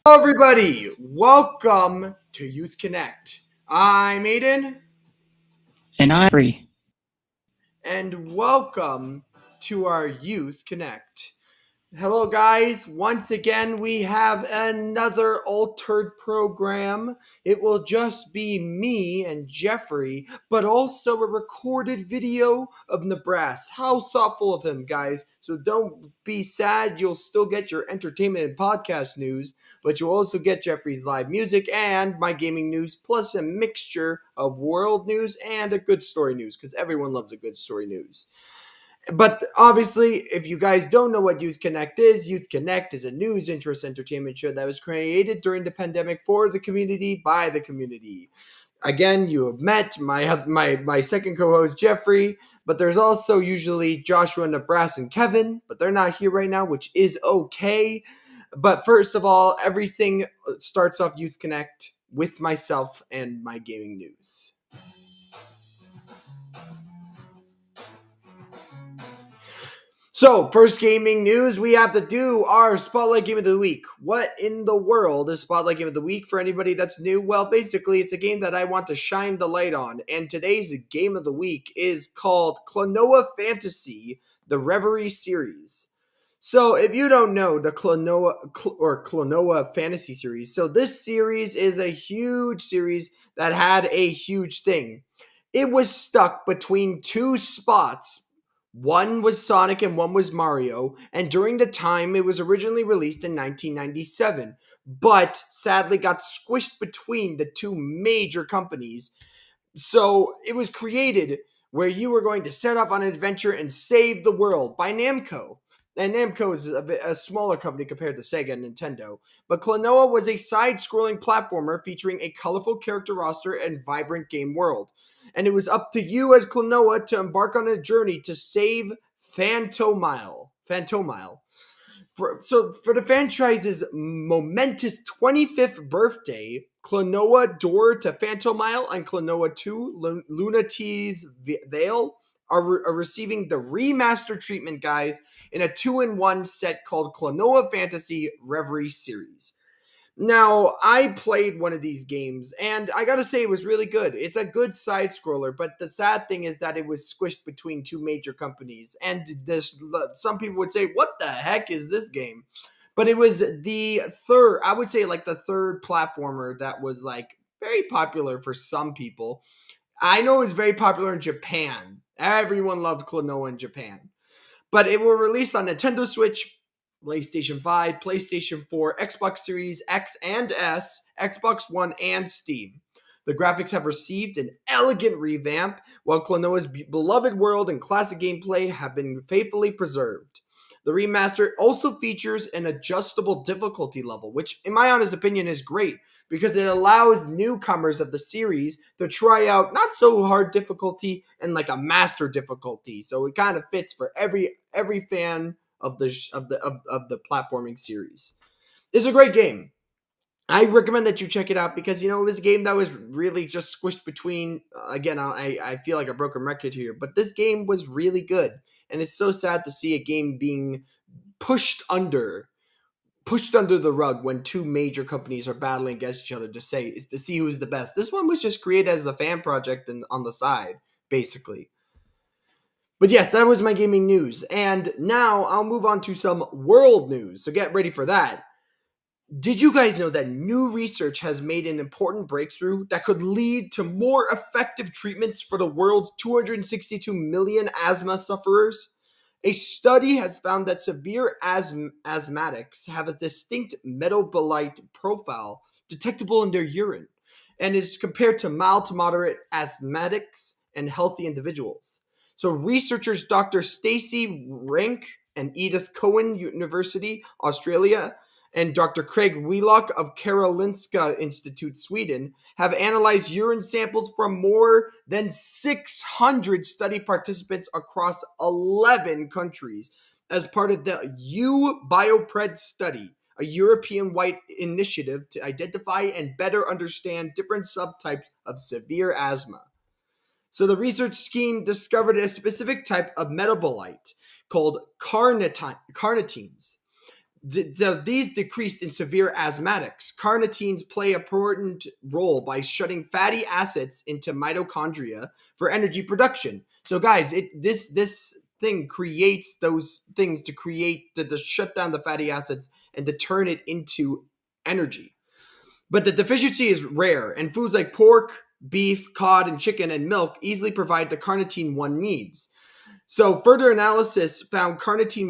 Hello, everybody. Welcome to Youth Connect. I'm Aiden, And I'm free. and welcome to our Youth Connect. Hello, guys. Once again, we have another altered program. It will just be me and Jeffrey, but also a recorded video of Nebraska. How thoughtful of him, guys. So don't be sad. You'll still get your entertainment and podcast news, but you'll also get Jeffrey's live music and my gaming news, plus a mixture of world news and a good story news, because everyone loves a good story news. But obviously, if you guys don't know what Youth Connect is, Youth Connect is a news, interest, entertainment show that was created during the pandemic for the community by the community. Again, you have met my second co-host Jeffrey, but there's also usually Joshua, Nebraska, and Kevin, but they're not here right now, which is okay. But first of all, everything starts off Youth Connect with myself and my gaming news. So, first gaming news, we have to do our Spotlight Game of the Week. What in the world is Spotlight Game of the Week for anybody that's new? Well, basically, it's a game that I want to shine the light on. And today's Game of the Week is called Klonoa Fantasy, the Reverie series. So, if you don't know the Klonoa Fantasy series, so this series is a huge series that had a huge thing. It was stuck between two spots. One was Sonic and one was Mario, and during the time it was originally released in 1997, but sadly got squished between the two major companies. So it was created where you were going to set off on an adventure and save the world by Namco. And Namco is a smaller company compared to Sega and Nintendo. But Klonoa was a side-scrolling platformer featuring a colorful character roster and vibrant game world. And it was up to you as Klonoa to embark on a journey to save Phantomile. For the franchise's momentous 25th birthday, Klonoa Door to Phantomile and Klonoa 2 Lunatee's Veil are receiving the remaster treatment, guys, in a 2-in-1 set called Klonoa Fantasy Reverie Series. Now, I played one of these games, and I gotta say, it was really good. It's a good side scroller, but the sad thing is that it was squished between two major companies. And some people would say, "What the heck is this game?" But it was the third, I would say, like the third platformer that was like very popular for some people. I know it was very popular in Japan. Everyone loved Klonoa in Japan. But it will release on Nintendo Switch, PlayStation 5, PlayStation 4, Xbox Series X and S, Xbox One, and Steam. The graphics have received an elegant revamp, while Klonoa's beloved world and classic gameplay have been faithfully preserved. The remaster also features an adjustable difficulty level, which, in my honest opinion, is great because it allows newcomers of the series to try out not so hard difficulty and like a master difficulty. So it kind of fits for every fan of the platforming series. It's a great game. I recommend that you check it out because, it was a game that was really just squished between, again, I feel like a broken record here, but this game was really good. And it's so sad to see a game being pushed under the rug when two major companies are battling against each other to see who's the best. This one was just created as a fan project and on the side, basically. But yes, that was my gaming news. And now I'll move on to some world news. So get ready for that. Did you guys know that new research has made an important breakthrough that could lead to more effective treatments for the world's 262 million asthma sufferers? A study has found that severe asthmatics have a distinct metabolite profile detectable in their urine and is compared to mild to moderate asthmatics and healthy individuals. So researchers Dr. Stacey Rank and Edith Cowan University, Australia, and Dr. Craig Wheelock of Karolinska Institute, Sweden, have analyzed urine samples from more than 600 study participants across 11 countries as part of the U-Biopred study, a European-wide initiative to identify and better understand different subtypes of severe asthma. So the research scheme discovered a specific type of metabolite called carnitines. These decreased in severe asthmatics. Carnitines play an important role by shutting fatty acids into mitochondria for energy production. So, guys, this thing creates those things to create to shut down the fatty acids and to turn it into energy. But the deficiency is rare, and foods like pork, beef, cod, and chicken and milk easily provide the carnitine one needs. So, further analysis found carnitine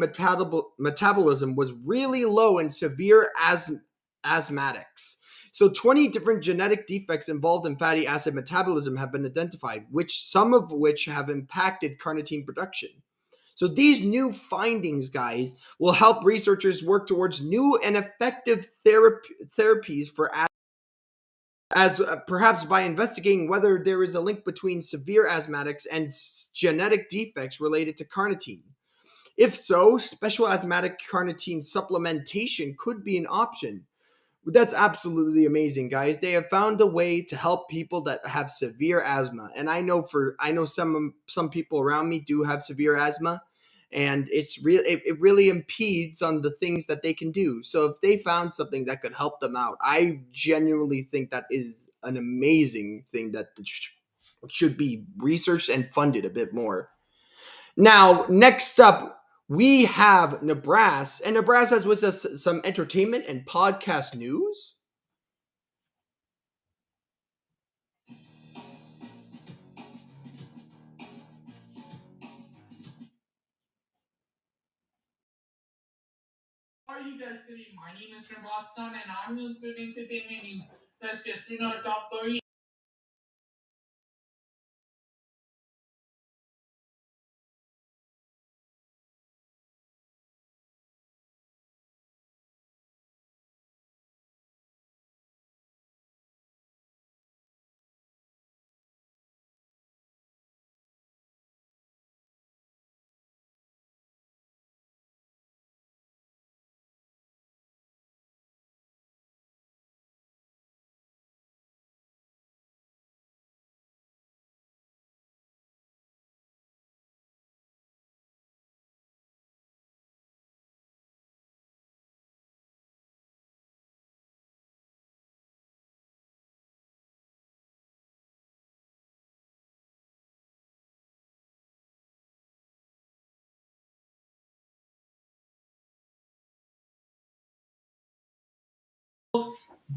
metabolism was really low in severe asthmatics. So, 20 different genetic defects involved in fatty acid metabolism have been identified, some of which have impacted carnitine production. So, these new findings, guys, will help researchers work towards new and effective therapies for as perhaps by investigating whether there is a link between severe asthmatics and genetic defects related to carnitine. If so, special asthmatic carnitine supplementation could be an option. That's absolutely amazing, guys. They have found a way to help people that have severe asthma. And I know some people around me do have severe asthma, and it really impedes on the things that they can do. So if they found something that could help them out, I genuinely think that is an amazing thing that should be researched and funded a bit more. Now, next up, we have Nebraska, and Nebraska has with us some entertainment and podcast news. How are you guys doing? My name is Nibras Khan and I'm news for entertainment news. Let's get straight on top 30.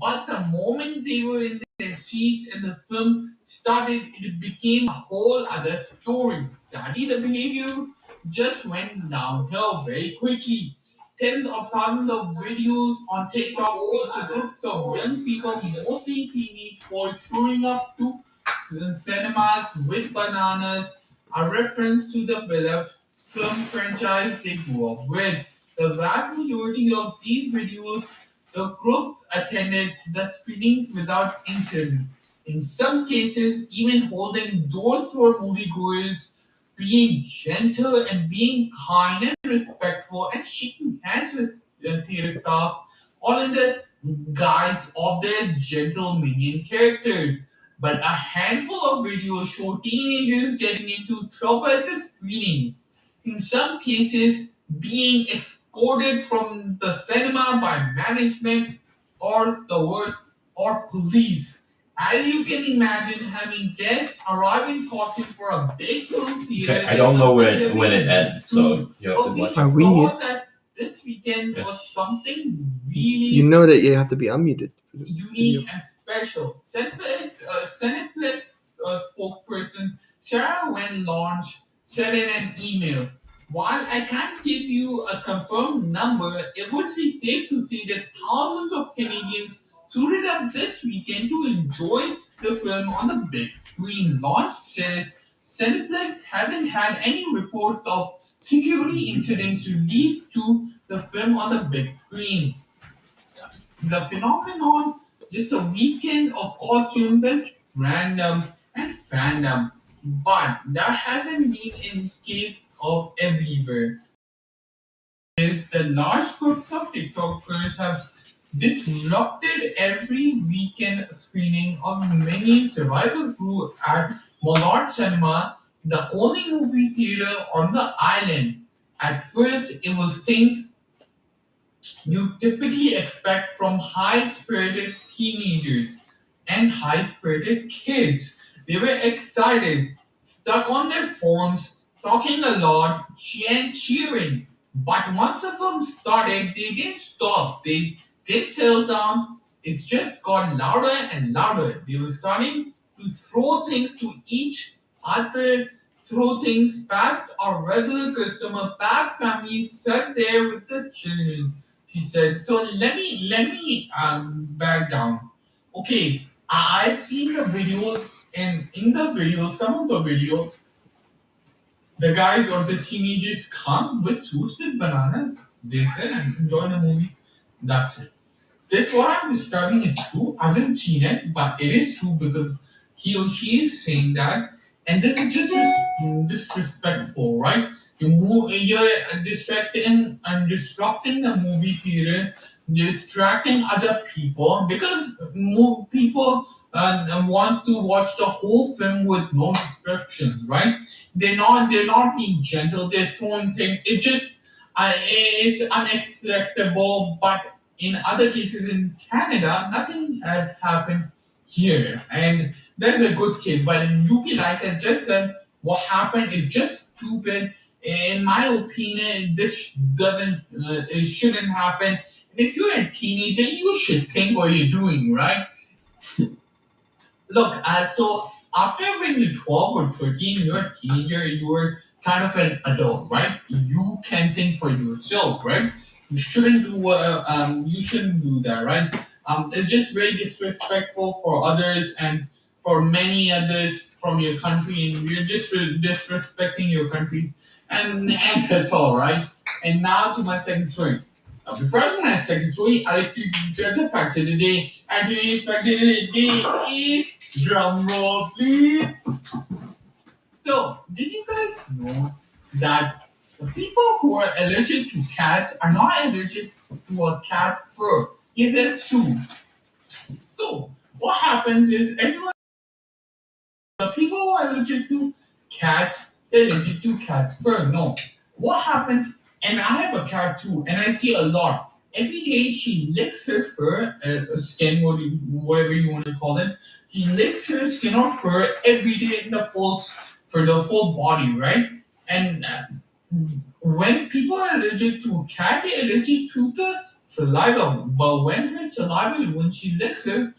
But the moment they were in their seats and the film started, it became a whole other story. Sadly, the behavior just went downhill very quickly. Tens of thousands of videos on TikTok feature groups of young people, mostly teenage boys, showing up to cinemas with bananas, a reference to the beloved film franchise they grew up with. The vast majority of these videos the groups attended the screenings without incident, in some cases even holding doors for moviegoers, being gentle and being kind and respectful, and shaking hands with theater staff, all in the guise of their gentle minion characters. But a handful of videos show teenagers getting into trouble at the screenings, in some cases being escorted from the cinema by management or the worst, or police. As you can imagine, having guests arrive in costume for a big film theater. Okay, I don't know when it ends, so you have to watch. Are we saw that this weekend was something really You know that you have to be unmuted. unique and special. Cineplex spokesperson Sarah Wen launched said in an email, while I can't give you a confirmed number, it would be safe to say that thousands of Canadians suited up this weekend to enjoy the film on the big screen. Launch says Cineplex hasn't had any reports of security incidents released to the film on the big screen. The phenomenon, just a weekend of costumes and random and fandom, but that hasn't been in case of everywhere. Is the large groups of TikTokers have disrupted every weekend screening of many survival crew at Monarch Cinema, the only movie theater on the island. At first, it was things you typically expect from high spirited teenagers and high spirited kids. They were excited, stuck on their phones, talking a lot, and cheering. But once the film started, they didn't stop. They didn't settle down. It's just got louder and louder. They were starting to throw things to each other, throw things past our regular customer, past families, sat there with the children. He said, so let me back down. Okay, I've seen the videos, and in the videos, some of the videos, the guys or the teenagers come with suits with bananas. They said and enjoy the movie. That's it. This what I'm describing is true. I haven't seen it, but it is true because he or she is saying that, and this is just disrespectful, right? You're distracting and disrupting the movie theater, distracting other people because people want to watch the whole film with no distractions, right? They're not being gentle. They're throwing things. It's unacceptable, but in other cases in Canada, nothing has happened here, and they're a good kid. But in UK, like I just said, what happened is just stupid. In my opinion, this doesn't, it shouldn't happen. And if you're a teenager, you should think what you're doing, right? Look, so after when you're 12 or 13, you're a teenager, you're kind of an adult, right? You can think for yourself, right? You shouldn't do that, right? It's just very disrespectful for others and for many others from your country, and you're just disrespecting your country, and that's all, right? And now to my second story. Before I go to my second story, I like to get the fact of the day. And today's fact of the day is drum roll, please. So, did you guys know that the people who are allergic to cats are not allergic to a cat fur? Yes, that's true. So, what happens is the people who are allergic to cats, they're allergic to cat fur. No. What happens, and I have a cat too, and I see a lot. Every day she licks her fur, skin, whatever you want to call it. He licks her skin or fur every day for the full body, right? And when people are allergic to a cat, they're allergic to the saliva. But when she licks the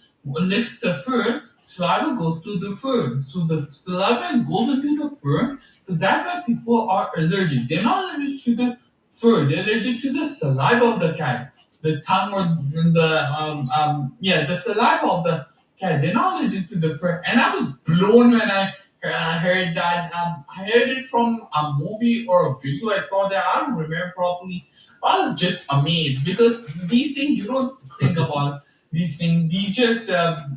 fur, saliva goes to the fur. So the saliva goes into the fur. So that's why people are allergic. They're not allergic to the fur. They're allergic to the saliva of the cat, the tongue or the saliva of the cat. They're not allergic to the fur. And I was blown when I heard that. I heard it from a movie or a video. I saw that. I don't remember properly. I was just amazed because these things you don't think about. These things, these just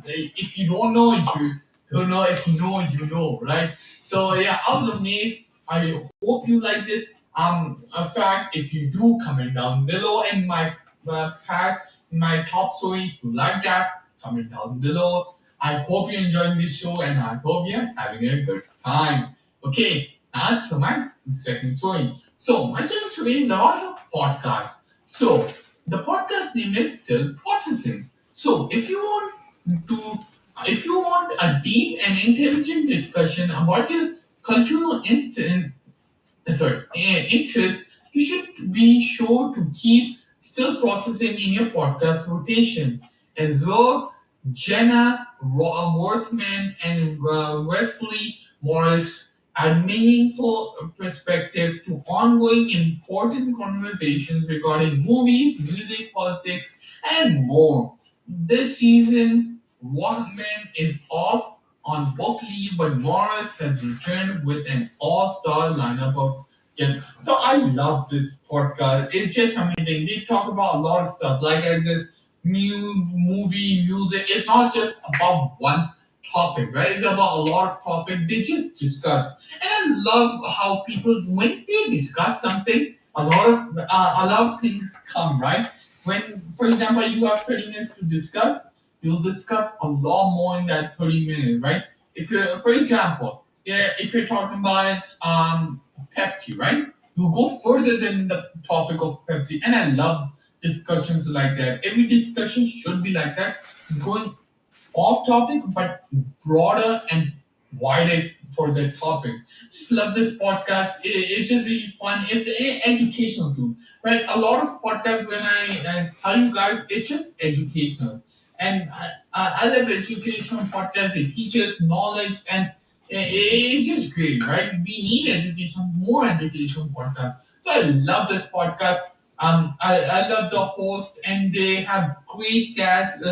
if you don't know, you don't know. If you know, you know, right? So yeah, I was amazed. I hope you like this. A fact, if you do, comment down below. And my top stories, if you like that, comment down below. I hope you're enjoying this show, and I hope you're having a good time. Okay, now to my second story. So my second story is about a podcast. So the podcast name is Still Processing. So to, if you want a deep and intelligent discussion about your cultural interests, you should be sure to keep Still Processing in your podcast rotation. As well, Jenna Worthman and Wesley Morris add meaningful perspectives to ongoing important conversations regarding movies, music, politics, and more. This season, Worthman is off on book leave, but Morris has returned with an all-star lineup of guests. So I love this podcast. It's just amazing. They talk about a lot of stuff. Like I said, movie, music. It's not just about one topic, right? It's about a lot of topics. They just discuss, and I love how people when they discuss something, a lot of things come, right? When, for example, you have 30 minutes to discuss, you'll discuss a lot more in that 30 minutes, right? If you're, for example, yeah, if you're talking about Pepsi, right? You'll go further than the topic of Pepsi, and I love discussions like that. Every discussion should be like that. It's going off topic, but broader and wider for the topic. Just love this podcast. It's just really fun. It's educational too, right? A lot of podcasts, when I tell you guys, it's just educational. And I love educational podcasts. They teach us knowledge, and it's just great, right? We need education, more education podcasts. So I love this podcast. I love the host, and they have great guests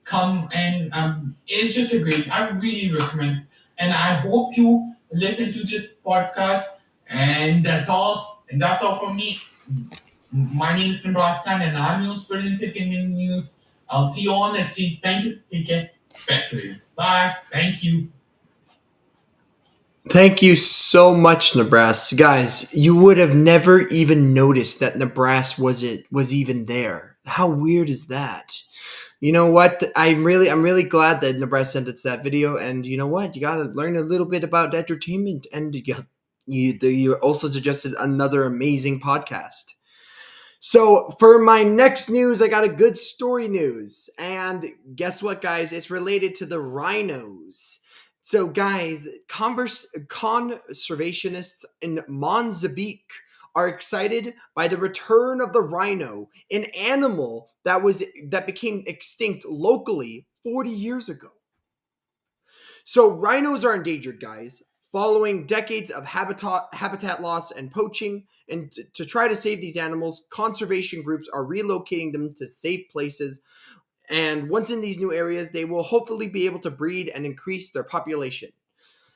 come, and it's just a great. I really recommend, and I hope you listen to this podcast. And that's all. And that's all from me. My name is Nibras Khan, and I'm news for entertainment news. I'll see you all next week. Thank you. Take care. Back to you. Bye. Thank you. Thank you so much, Nebraska. Guys, you would have never even noticed that Nebraska was even there. How weird is that? You know what? I'm really glad that Nebraska sent us that video. And you know what? You gotta learn a little bit about entertainment, and you also suggested another amazing podcast. So for my next news, I got a good story news. And guess what, guys? It's related to the rhinos. So, guys, conservationists in Mozambique are excited by the return of the rhino, an animal that became extinct locally 40 years ago. So rhinos are endangered, guys, following decades of habitat loss and poaching. And to try to save these animals, conservation groups are relocating them to safe places. And once in these new areas, they will hopefully be able to breed and increase their population.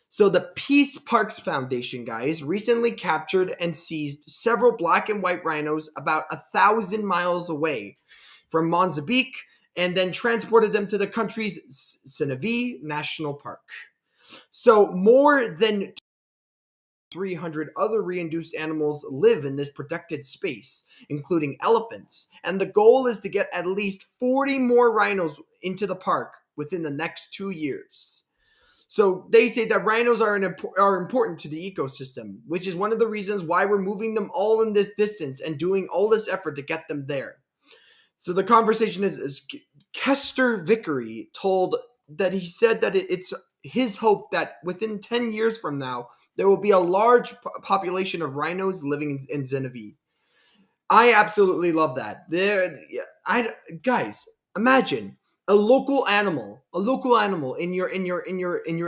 So the Peace Parks Foundation, guys, recently captured and seized several black and white rhinos about 1,000 miles away from Mozambique, and then transported them to the country's Senevi National Park. So more than 300 other reintroduced animals live in this protected space, including elephants, and the goal is to get at least 40 more rhinos into the park within the next 2 years. So they say that rhinos are important to the ecosystem, which is one of the reasons why we're moving them all in this distance and doing all this effort to get them there. So the conversation is Kester Vickery told that he said that it's his hope that within 10 years from now, there will be a large population of rhinos living in Genevieve. I absolutely love that. Guys, imagine a local animal in your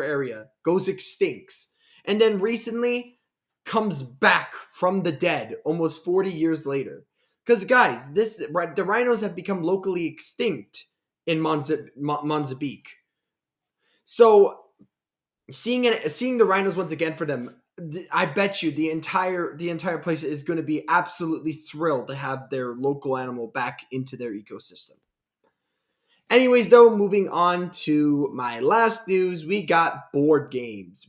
area goes extinct, and then recently comes back from the dead almost 40 years later. Because guys, the rhinos have become locally extinct in Mozambique. So seeing the rhinos once again for them, I bet you the entire place is going to be absolutely thrilled to have their local animal back into their ecosystem. Anyways, though, moving on to my last news, we got board games.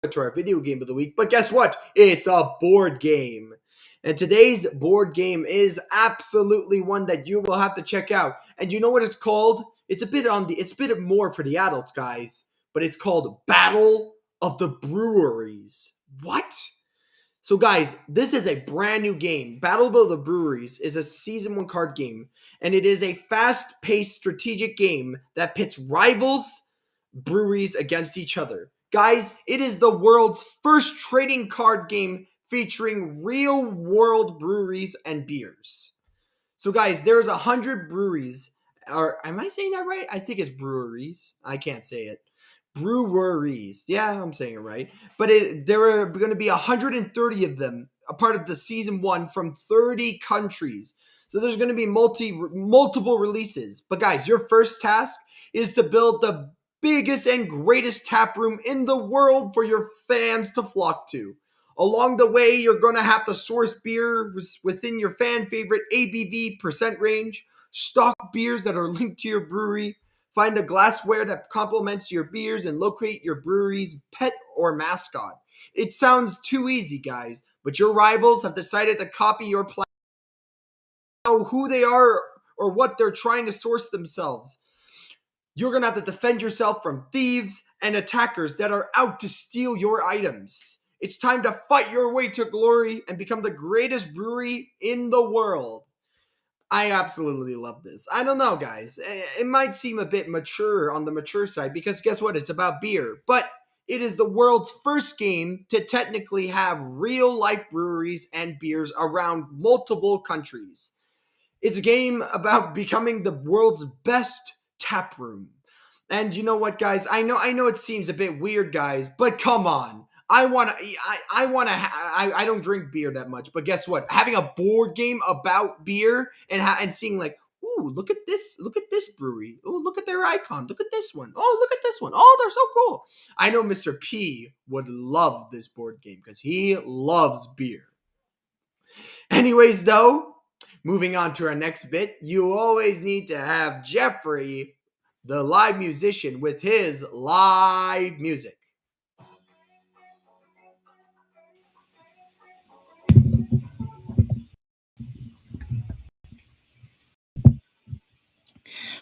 To our video game of the week, but guess what? It's a board game. And today's board game is absolutely one that you will have to check out. And you know what it's called? It's a bit more for the adults, guys, but it's called Battle of the Breweries. What? So guys, this is a brand new game. Battle of the Breweries is a season 1 card game, and it is a fast-paced strategic game that pits rivals breweries against each other. Guys, it is the world's first trading card game featuring real-world breweries and beers. So guys, there's 100 breweries. Or am I saying that right? I think it's breweries. I can't say it. Breweries. Yeah, I'm saying it right. But there are going to be 130 of them, a part of the season 1 from 30 countries. So there's going to be multiple releases. But guys, your first task is to build the biggest and greatest tap room in the world for your fans to flock to. Along the way, you're going to have to source beer within your fan favorite ABV percent range, stock beers that are linked to your brewery, find the glassware that complements your beers, and locate your brewery's pet or mascot. It sounds too easy, guys, but your rivals have decided to copy your plan. know who they are or what they're trying to source themselves. You're going to have to defend yourself from thieves and attackers that are out to steal your items. It's time to fight your way to glory and become the greatest brewery in the world. I absolutely love this. I don't know, guys. It might seem a bit mature on the mature side because guess what? It's about beer. But it is the world's first game to technically have real life breweries and beers around multiple countries. It's a game about becoming the world's best tap room. And you know what, guys? I know it seems a bit weird, guys, but come on. I don't drink beer that much, but guess what? Having a board game about beer and seeing like, ooh, look at this brewery. Ooh, look at their icon. Look at this one. Oh, look at this one. Oh, they're so cool. I know Mr. P would love this board game because he loves beer. Anyways, though, moving on to our next bit, you always need to have Jeffrey, the live musician, with his live music.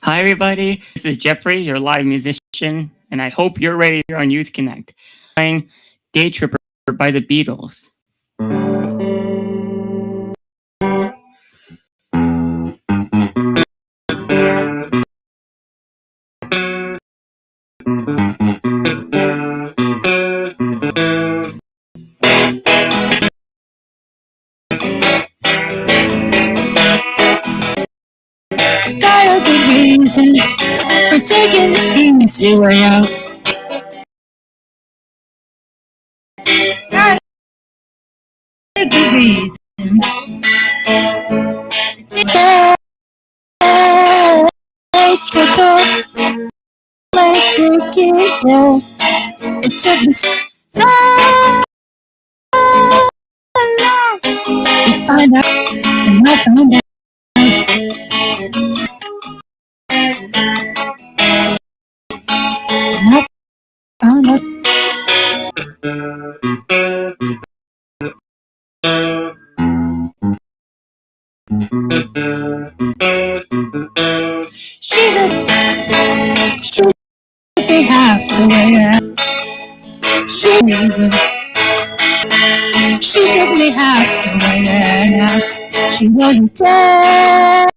Hi, everybody. This is Jeffrey, your live musician, and I hope you're ready here on Youth Connect. Playing Day Tripper by the Beatles. Got a good reason for taking the easy way out. Got a good reason. Hey, trickle, let's take it there. It took me so long to find out, and I found out. And I found out. She be half the way out. She took me half the way out. She wouldn't take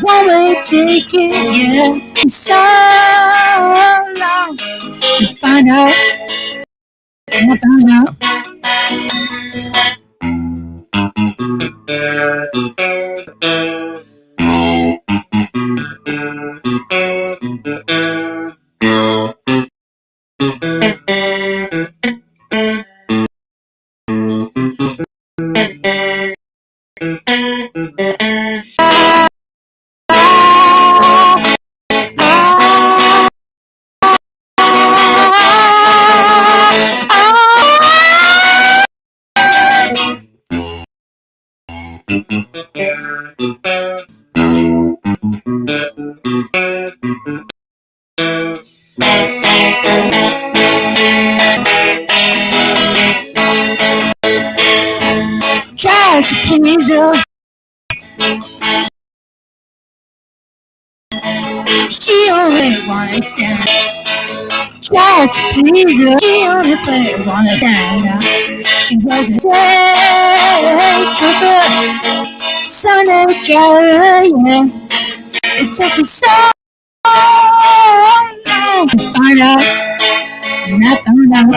one way ticket, yeah. And so long to find out, and I found out. Try to please her. She only wanna stand. Try to please her. She only wanna stand. She wasn't tripper, Sunday driver, yeah. It took me so long to find out, and I found out.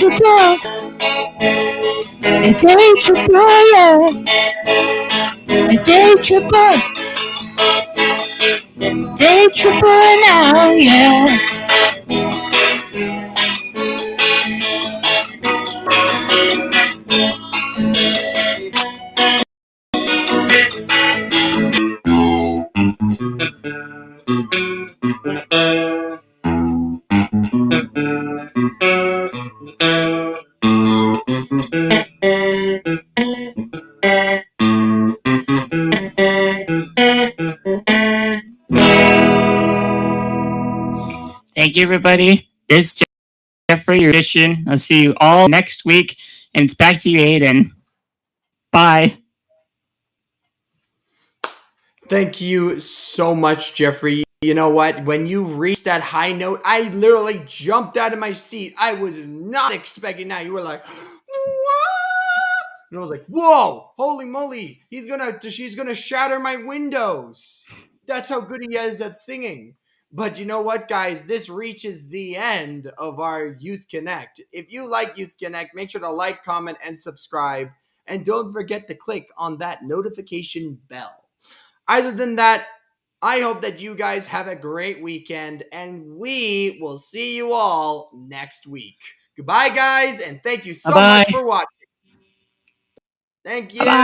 triple. A day triple, yeah. A day triple. Day triple now, yeah. Thank you, everybody. This is Jeffrey, your edition. I'll see you all next week. And it's back to you, Aiden. Bye. Thank you so much, Jeffrey. You know what? When you reached that high note, I literally jumped out of my seat. I was not expecting that. You were like, what? And I was like, whoa, holy moly. She's gonna shatter my windows. That's how good he is at singing. But you know what, guys? This reaches the end of our Youth Connect. If you like Youth Connect, make sure to like, comment, and subscribe. And don't forget to click on that notification bell. Other than that, I hope that you guys have a great weekend, and we will see you all next week. Goodbye, guys, and thank you so Bye-bye. much for watching. Thank you. Bye-bye.